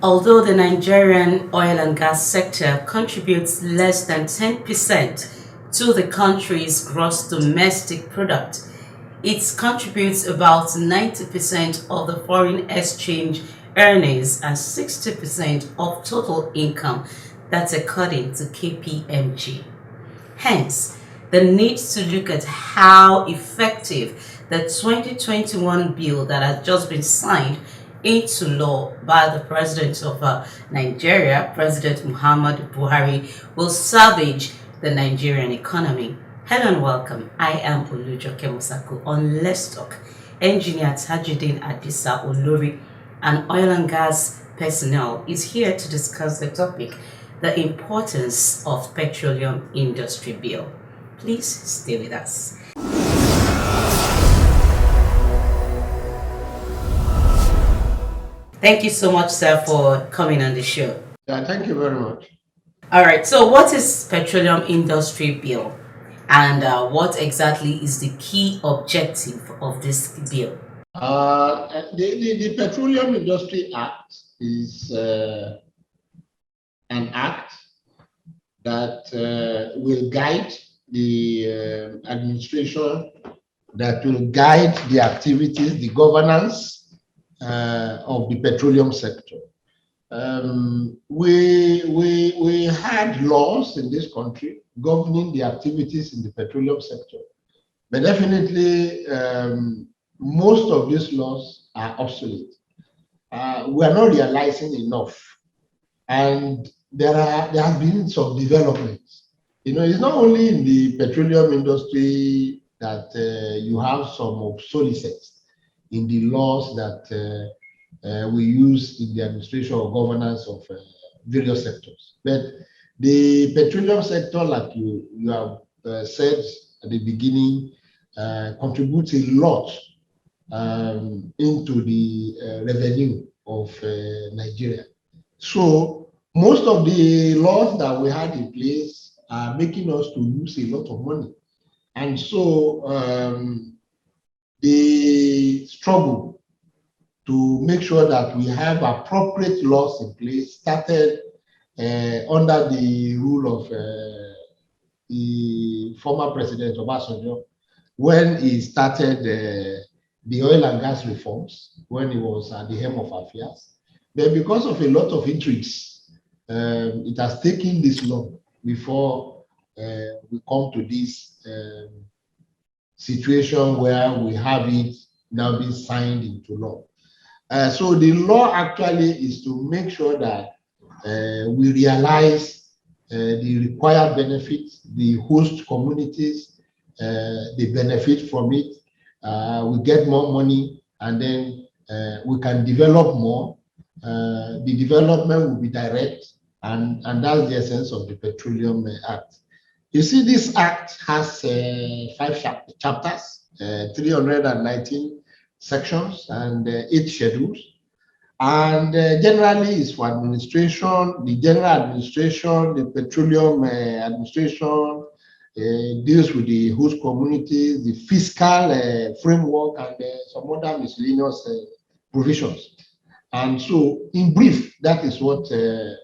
Although the Nigerian oil and gas sector contributes less than 10% to the country's gross domestic product, it contributes about 90% of the foreign exchange earnings and 60% of total income. That's according to KPMG. Hence, the need to look at how effective the 2021 bill that has just been signed into law by the President of Nigeria, President Muhammad Buhari, will salvage the Nigerian economy. Hello and welcome. I am Olujoke Musako on Let's Talk. Engineer Tajudeen Adisa Olori, an oil and gas personnel, is here to discuss the topic, the importance of petroleum industry bill. Please stay with us. Thank you so much, sir, for coming on the show. Yeah, thank you very much. All right, so what is petroleum industry bill, and what exactly is the key objective of this bill? The Petroleum Industry Act is an act that will guide the administration, that will guide the activities, the governance of the petroleum sector. We had laws in this country governing the activities in the petroleum sector, but definitely most of these laws are obsolete. We are not realizing enough, and there have been some developments. You know, it's not only in the petroleum industry that you have some obsolescence in the laws that we use in the administration or governance of various sectors. But the petroleum sector, like you have said at the beginning, contributes a lot into the revenue of Nigeria. So most of the laws that we had in place are making us to lose a lot of money. And so the struggle to make sure that we have appropriate laws in place started under the rule of the former President Obasanjo when he started the oil and gas reforms, when he was at the helm of affairs. But because of a lot of intrigues, it has taken this long before we come to this situation where we have it now being signed into law. So the law actually is to make sure that we realize the required benefits, the host communities, they benefit from it, we get more money, and then we can develop more. The development will be direct, and that's the essence of the Petroleum Act. You see, this act has 5 chapters, 319 sections, and 8 schedules. And generally, it's for administration, the general administration, the petroleum administration, deals with the host communities, the fiscal framework, and some other miscellaneous provisions. And so, in brief, that is what the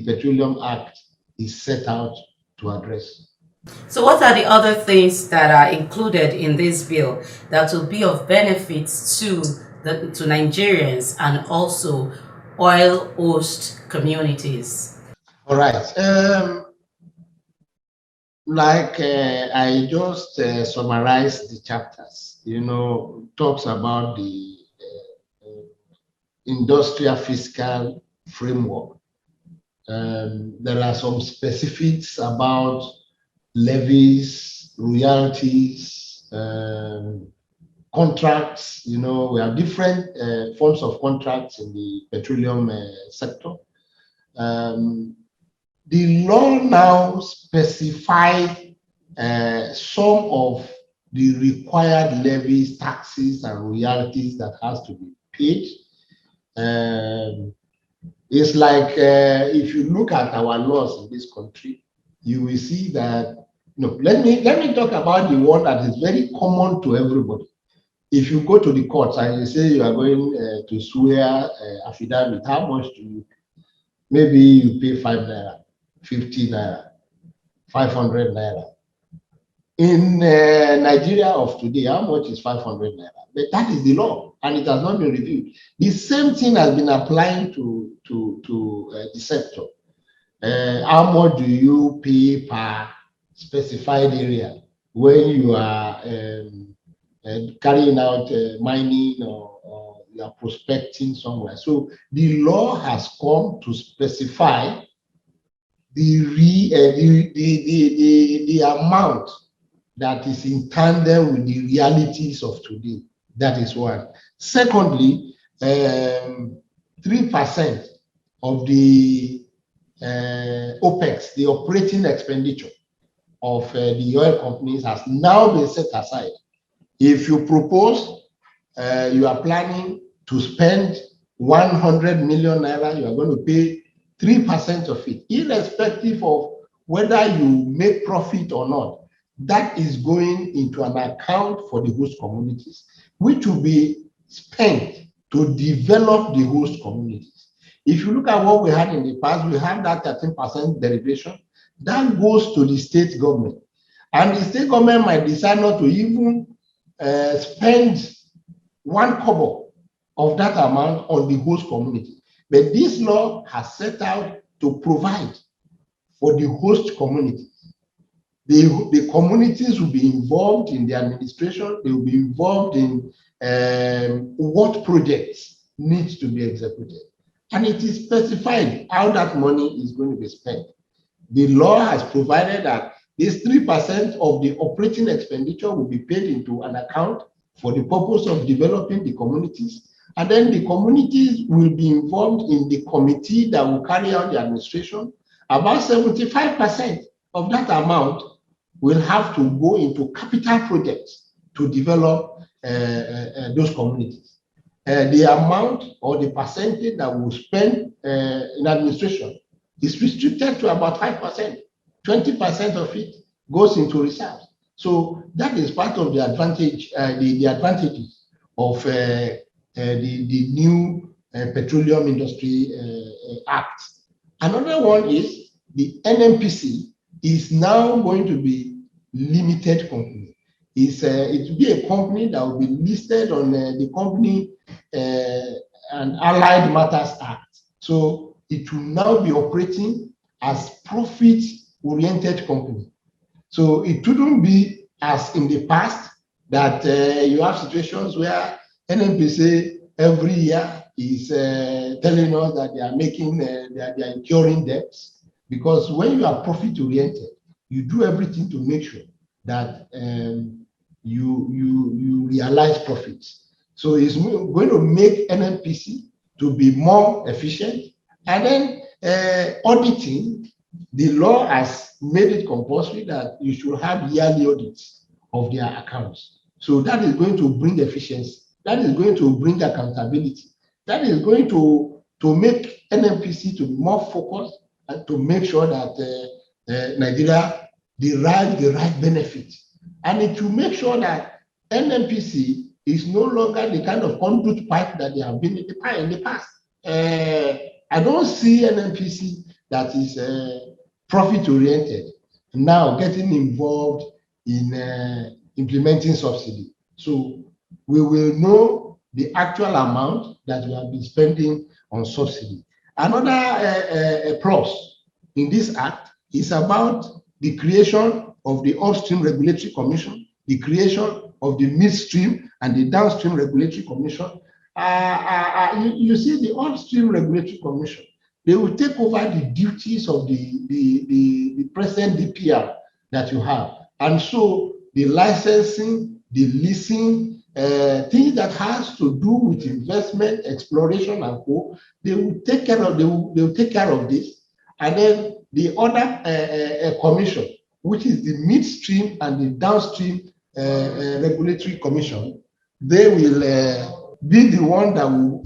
Petroleum Act is set out to address. So, what are the other things that are included in this bill that will be of benefit to Nigerians and also oil host communities? All right. I just summarized the chapters, talks about the industrial fiscal framework. There are some specifics about levies, royalties, contracts. We have different forms of contracts in the petroleum sector. The law now specifies some of the required levies, taxes, and royalties that has to be paid. It's like if you look at our laws in this country, you will see that. No, let me talk about the one that is very common to everybody. if you go to the courts and you say you are going to swear affidavit, how much do you? Maybe you pay 5 naira, 50 naira, 500 naira. In Nigeria of today, how much is 500 naira? But that is the law, and it has not been reviewed. The same thing has been applying to the sector. How much do you pay per specified area when you are carrying out mining or you are prospecting somewhere? So the law has come to specify the amount that is in tandem with the realities of today. That is one. Secondly, 3% of the OPEX, the operating expenditure of the oil companies, has now been set aside. If you propose, you are planning to spend 100 million naira, you are going to pay 3% of it, irrespective of whether you make profit or not. That is going into an account for the host communities, which will be spent to develop the host communities. If you look at what we had in the past, we have that 13% derivation that goes to the state government. And the state government might decide not to even spend 1 kobo of that amount on the host community. But this law has set out to provide for the host community. The communities will be involved in the administration, they will be involved in what projects need to be executed. And it is specified how that money is going to be spent. The law has provided that this 3% of the operating expenditure will be paid into an account for the purpose of developing the communities. And then the communities will be involved in the committee that will carry out the administration. About 75% of that amount will have to go into capital projects to develop those communities. The amount or the percentage that will spend in administration is restricted to about 5%. 20% of it goes into reserves. So that is part of the advantage, the advantages of the new Petroleum Industry Act. Another one is the NNPC is now going to be limited company. It will be a company that will be listed on the Company and Allied Matters Act. So it will now be operating as profit-oriented company. So it shouldn't be as in the past that you have situations where NNPC every year is telling us that they are making, they are incurring debts. Because when you are profit-oriented, you do everything to make sure that you realize profits. So it's going to make NNPC to be more efficient. And then auditing, the law has made it compulsory that you should have yearly audits of their accounts. So that is going to bring efficiency. That is going to bring accountability. That is going to make NNPC to be more focused and to make sure that Nigeria derives the right benefit. And it will make sure that NNPC is no longer the kind of conduit pipe that they have been in the past. I don't see NNPC that is profit-oriented now getting involved in implementing subsidy. So we will know the actual amount that we have been spending on subsidy. Another plus in this act is about the creation of the Upstream Regulatory Commission, the creation of the Midstream and the Downstream Regulatory Commission. You see, the Upstream Regulatory Commission, they will take over the duties of the present DPR that you have. And so the licensing, the leasing, things that has to do with investment, exploration, and co, they will take care of. They will take care of this. And then the other commission, which is the midstream and the downstream regulatory commission, they will be the one that will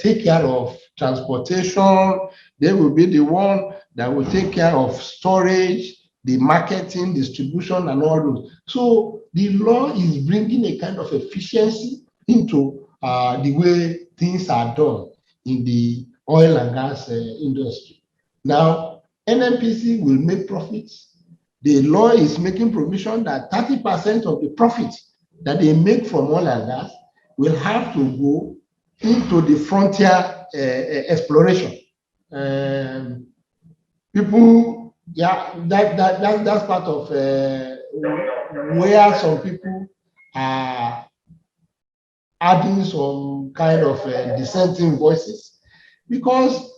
take care of transportation. They will be the one that will take care of storage. the marketing, distribution, and all those. So the law is bringing a kind of efficiency into the way things are done in the oil and gas industry. Now, NNPC will make profits. The law is making provision that 30% of the profits that they make from oil and gas will have to go into the frontier exploration. People, yeah, that's part of where some people are adding some kind of dissenting voices, because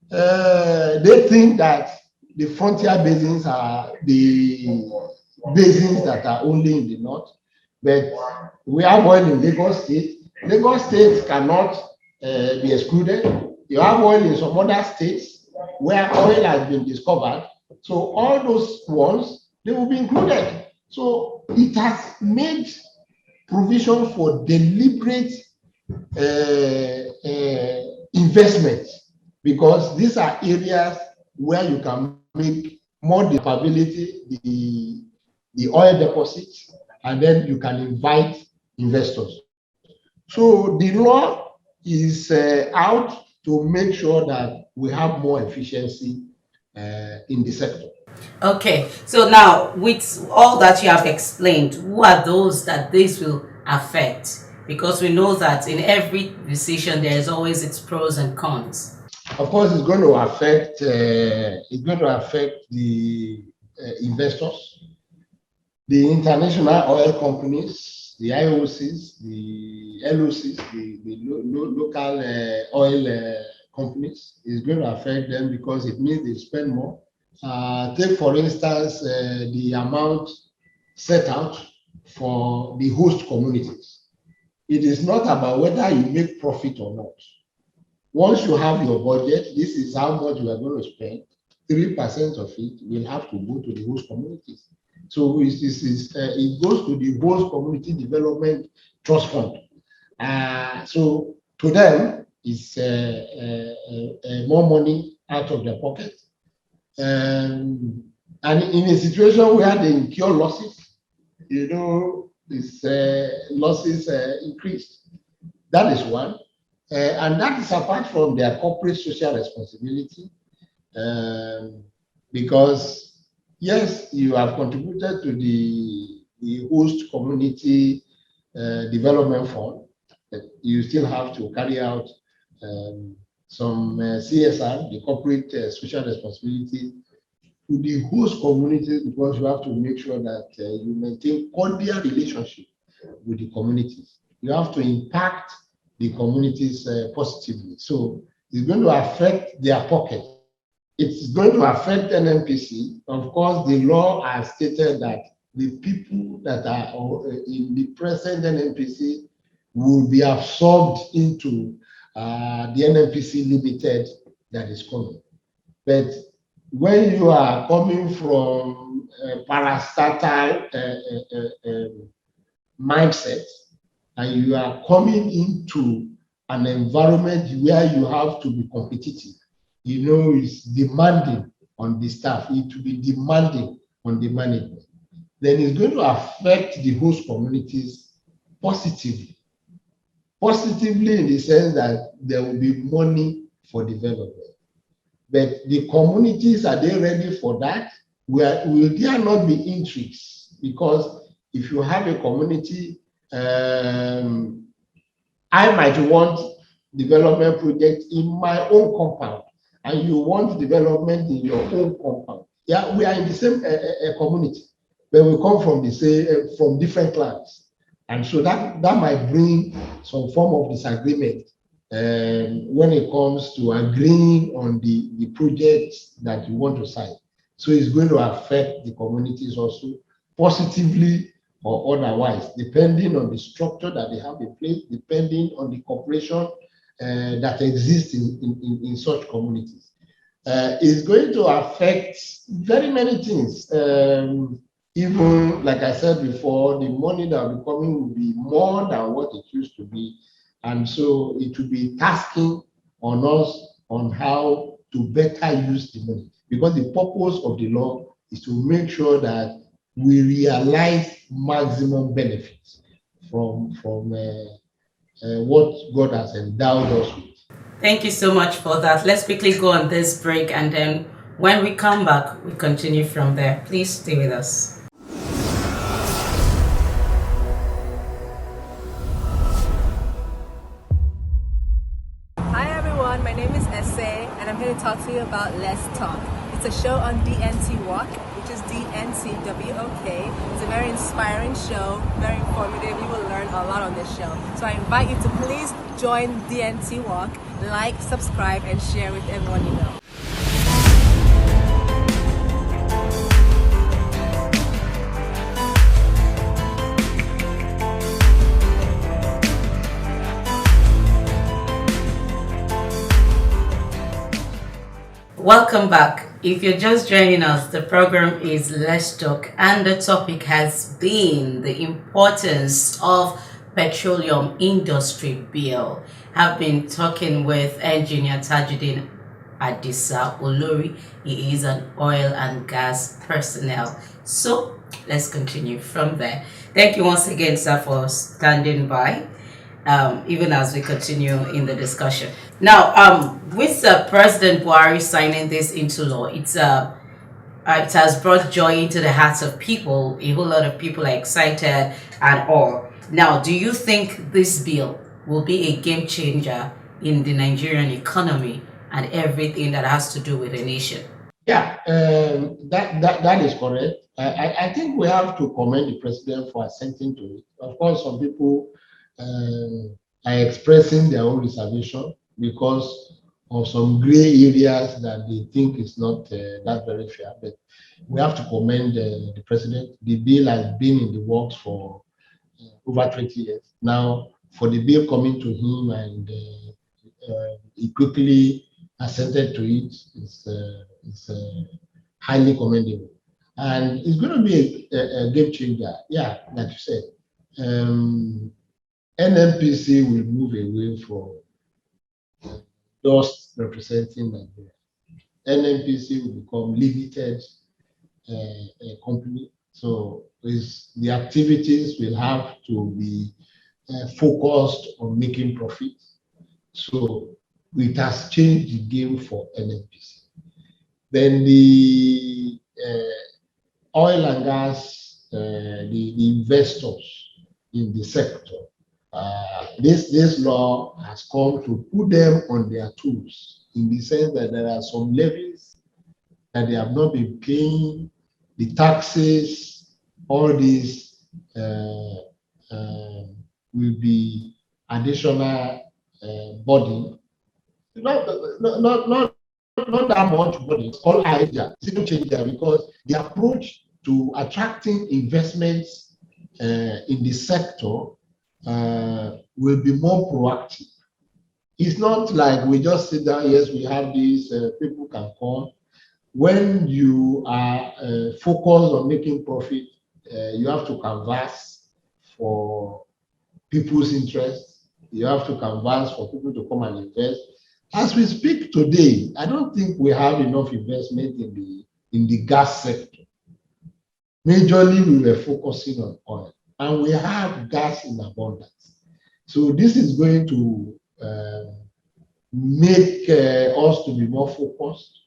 they think that the frontier basins are the basins that are only in the north, but we have oil in Lagos State. Lagos State cannot be excluded. You have oil in some other states where oil has been discovered. So all those ones, they will be included. So it has made provision for deliberate investment, because these are areas where you can make more developability, the oil deposits, and then you can invite investors. So the law is out to make sure that we have more efficiency in the sector. Okay, so now with all that you have explained, who are those that this will affect? Because we know that in every decision there is always its pros and cons. Of course, it's going to affect the investors, the international oil companies, the IOCs, the LOCs, the local oil companies. It's going to affect them because it means they spend more. Take, for instance, the amount set out for the host communities. It is not about whether you make profit or not. Once you have your budget, this is how much you are going to spend. 3% of it will have to go to the host communities. So it goes to the host community development trust fund. So to them, it's more money out of their pocket. And in a situation where they incur losses, losses increased. That is one. And that is apart from their corporate social responsibility, because yes, you have contributed to the host community development fund, but you still have to carry out some CSR, the corporate social responsibility, to the host communities, because you have to make sure that you maintain cordial relationship with the communities. You have to impact the communities positively. So it's going to affect their pocket. It's going to affect NNPC. Of course, the law has stated that the people that are in the present NNPC will be absorbed into the NNPC Limited that is coming. But when you are coming from a parastatal mindset, and you are coming into an environment where you have to be competitive, it's demanding on the staff, it will be demanding on the management, then it's going to affect the host communities positively. Positively in the sense that there will be money for development. But the communities, are they ready for that? Will there not be intrigues? Because if you have a community, I might want development projects in my own compound, and you want development in your own compound. Yeah, we are in the same community, but we come from from different clans, and so that might bring some form of disagreement when it comes to agreeing on the projects that you want to sign. So it's going to affect the communities also positively or otherwise, depending on the structure that they have in place, depending on the cooperation that exists in such communities. It's going to affect very many things. Even, like I said before, the money that will be coming will be more than what it used to be. And so it will be tasking on us on how to better use the money. Because the purpose of the law is to make sure that we realize maximum benefits from what God has endowed us with. Thank you so much for that. Let's quickly go on this break, and then when we come back, we continue from there. Please stay with us. Hi everyone, my name is Essay and I'm here to talk to you about Let's Talk. It's a show on DNT Walk, which is DNTWOK. It's a very inspiring show, very informative. You will learn a lot on this show. So I invite you to please join DNT Walk, like, subscribe, and share with everyone you know. Welcome back. If you're just joining us, the program is Let's Talk, and the topic has been the importance of petroleum industry bill. I've been talking with engineer Tajudeen Adisa Olori. He is an oil and gas personnel. So let's continue from there. Thank you once again, sir, for standing by. Even as we continue in the discussion. Now, with President Buhari signing this into law, it has brought joy into the hearts of people. A whole lot of people are excited and all. Now, do you think this bill will be a game changer in the Nigerian economy and everything that has to do with the nation? Yeah, that is correct. I think we have to commend the president for assenting to it. Of course, some people are expressing their own reservation because of some gray areas that they think is not that very fair. But we have to commend the president. The bill has been in the works for over 20 years. Now, for the bill coming to him and he quickly assented to it is highly commendable. And it's going to be a game changer. Yeah, like you said. NNPC will move away from just representing Nigeria. NNPC will become limited company. So the activities will have to be focused on making profit. So it has changed the game for NNPC. Then the oil and gas, the investors in the sector, this law has come to put them on their toes in the sense that there are some levies that they have not been paying, the taxes, all these will be additional burden. Not that much burden. It's all idea. It's change there because the approach to attracting investments in the sector will be more proactive. It's not like we just sit down, yes, we have these, people can come. When you are focused on making profit, you have to canvass for people's interest. You have to canvass for people to come and invest. As we speak today, I don't think we have enough investment in the gas sector. Majorly, we were focusing on oil, and we have gas in abundance. So this is going to make us to be more focused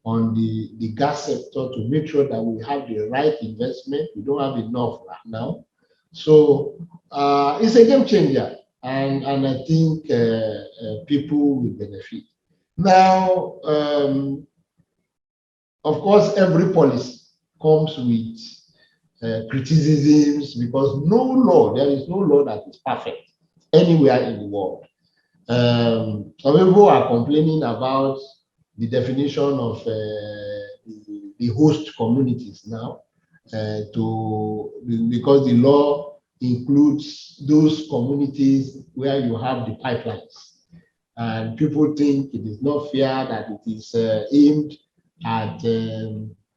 on the gas sector to make sure that we have the right investment. We don't have enough right now. So it's a game changer, and I think people will benefit. Now, of course, every policy comes with criticisms because there is no law that is perfect anywhere in the world. Some people are complaining about the definition of the host communities now, because the law includes those communities where you have the pipelines. And people think it is not fair that it is aimed at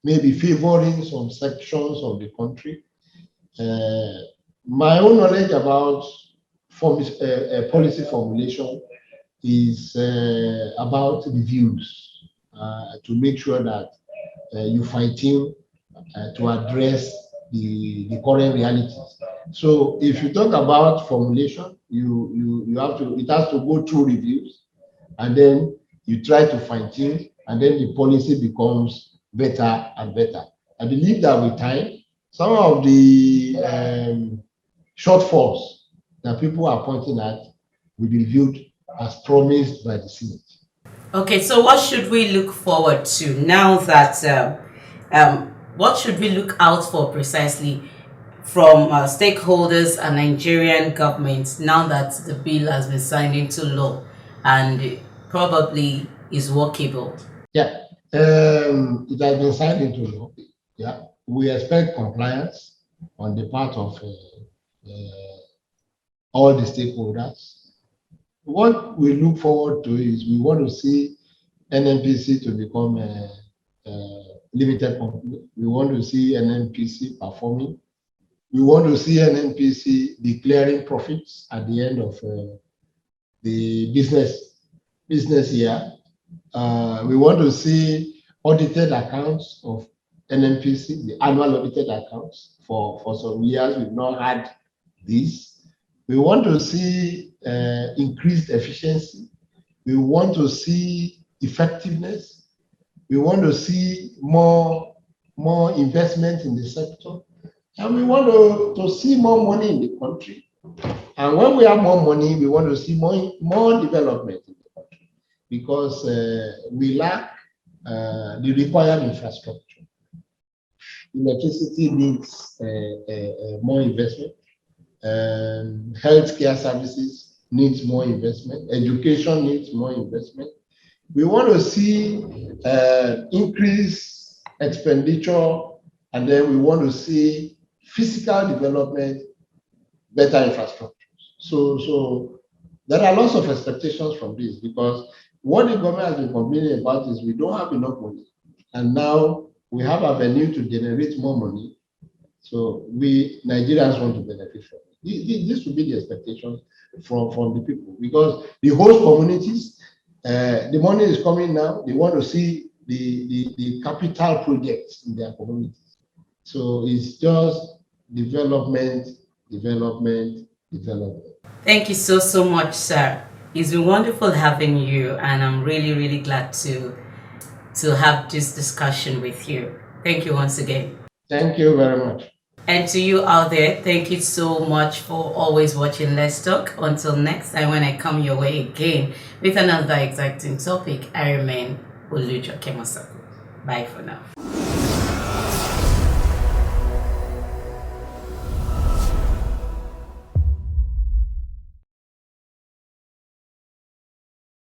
maybe favoring some sections of the country. My own knowledge about policy formulation is about reviews to make sure that you fine-tune to address the current realities. So if you talk about formulation, you have to, it has to go through reviews, and then you try to fine tune, and then the policy becomes better and better. I believe that with time, some of the shortfalls that people are pointing at will be reviewed as promised by the Senate. Okay, so what should we look forward to now that, what should we look out for precisely from stakeholders and Nigerian government now that the bill has been signed into law and probably is workable? Yeah, it has been signed into law. Yeah, we expect compliance on the part of all the stakeholders. What we look forward to is we want to see NNPC to become a limited company. We want to see NNPC performing. We want to see NNPC declaring profits at the end of the business year. We want to see audited accounts of NNPC, the annual audited accounts. For some years, we've not had this. We want to see increased efficiency. We want to see effectiveness. We want to see more investment in the sector. And we want to see more money in the country. And when we have more money, we want to see more development in the country, because we lack the required infrastructure. Electricity needs more investment. Healthcare services needs more investment. Education needs more investment. We want to see increased expenditure, and then we want to see physical development, better infrastructure. So there are lots of expectations from this, because what the government has been complaining about is we don't have enough money, and now we have a venue to generate more money. So we Nigerians want to benefit from it. This will be the expectations from the people, because the host communities, the money is coming now. They want to see the capital projects in their communities. So it's just development. Thank you so much, sir. It's been wonderful having you, and I'm really glad to have this discussion with you. Thank you once again. Thank you very much. And to you out there, thank you so much for always watching Let's Talk. Until next time, when I come your way again with another exciting topic, I remain Olujo Kemosaku. Bye for now.